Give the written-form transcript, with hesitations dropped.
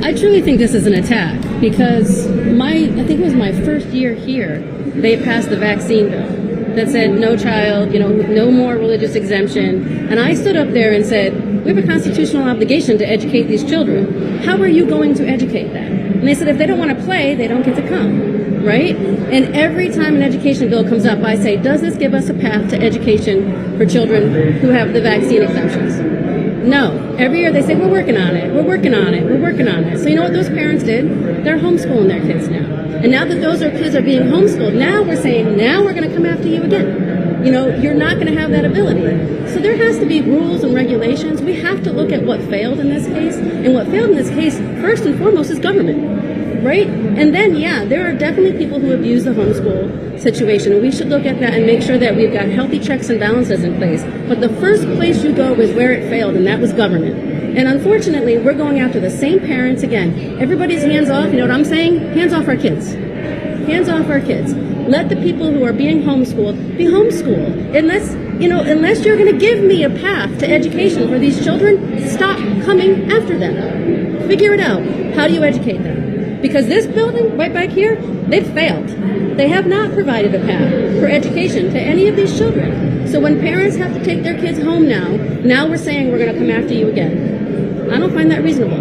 I truly think this is an attack because I think it was my first year here, they passed the vaccine bill that said no child, no more religious exemption. And I stood up there and said, we have a constitutional obligation to educate these children. How are you going to educate them? And they said if they don't want to play, they don't get to come, right? And every time an education bill comes up, I say, does this give us a path to education for children who have the vaccine exemptions? No. Every year they say, we're working on it, we're working on it, we're working on it. So you know what those parents did? They're homeschooling their kids now. And now that those kids are being homeschooled, now we're saying, now we're going to come after you again. You're not going to have that ability. So there has to be rules and regulations. We have to look at what failed in this case. And what failed in this case, first and foremost, is government, right? And then, yeah, there are definitely people who abuse the homeschool situation. And we should look at that and make sure that we've got healthy checks and balances in place. But the first place you go is where it failed, and that was government. And unfortunately, we're going after the same parents again. Everybody's hands off. You know what I'm saying? Hands off our kids. Hands off our kids. Let the people who are being homeschooled be homeschooled. Unless you're going to give me a path to education for these children, stop coming after them. Figure it out. How do you educate them? Because this building right back here, they've failed. They have not provided a path for education to any of these children. So when parents have to take their kids home now we're saying we're going to come after you again. I don't find that reasonable.